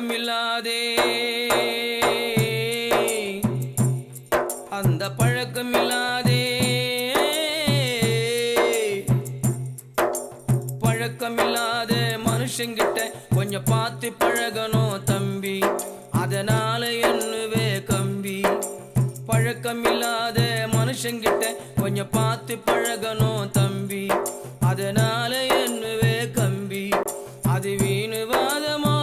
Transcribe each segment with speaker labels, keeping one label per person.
Speaker 1: பழக்கமில்லாதே அந்த பழக்கமில்லாதே பழக்கமில்லாத மனுஷங்கிட்ட கொஞ்சம் பார்த்து பழகணும் தம்பி, அதனால என்னவே கம்பி. பழக்கமில்லாத மனுஷங்கிட்ட கொஞ்சம் பார்த்து பழகணும் தம்பி, அதனால என்னவே கம்பி. அது வீணுவாதமோ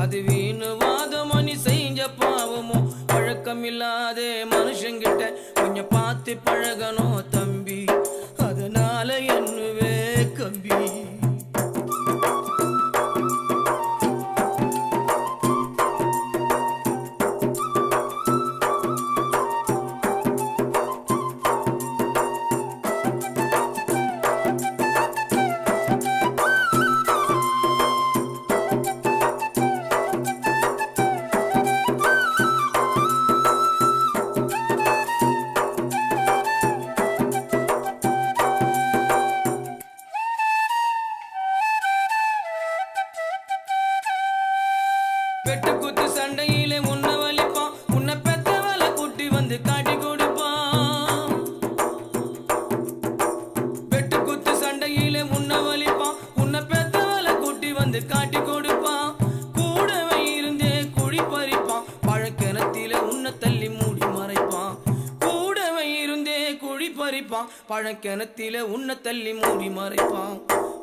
Speaker 1: அது வீணுவாதமோ நீ செஞ்ச பாவமோ. பழக்கமில்லாத மனுஷங்கிட்ட கொஞ்சம் பார்த்து பழகணும் தம்பி, அதனால என்னவே கம்பி. வெட்டு குத்து சண்டையிலே உன்னை வலிப்பான், உன்னை பெத்தவள குட்டி வந்து காட்டி கொடுப்பான். வெட்டு குத்து சண்டையிலே உன்னை வலிப்பான், உன்னை பெத்தவள குட்டி வந்து காட்டி கொடுப்பான். கூடவே இருந்தே குழி பறிப்பான், பழக்கிணத்திலே உன்னை தள்ளி மூடி மறைப்பான். கூடவே இருந்தே குழி பறிப்பான், பழக்கிணத்திலே உன்னை தள்ளி மூடி மறைப்பான்.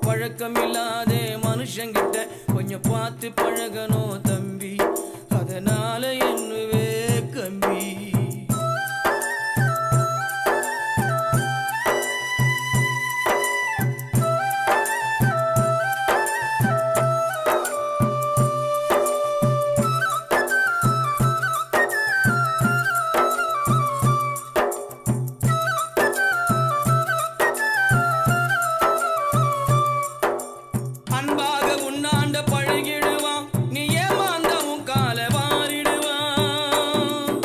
Speaker 1: பழக்கமில்லாத மனுஷங்கிட்ட கொஞ்சம் பார்த்து பழகணும் தம்பி, அதனால என்னவே கம்பி. அன்பாக உன்னாண்ட பழகிடுவான், நீ ஏமாந்த உன் கால வாரிடுவான்.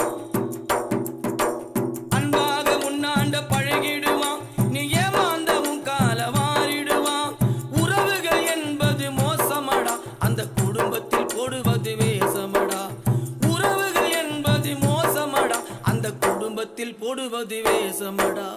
Speaker 1: அன்பாக உன்னாண்ட பழகிடுவான், நீ ஏமாந்த உன் கால வாரிடுவான். உறவுகள் என்பது மோசமடா, அந்த குடும்பத்தில் போடுவது வேசமடா. உறவுகள் என்பது மோசமடா, அந்த குடும்பத்தில் போடுவது வேசமடா.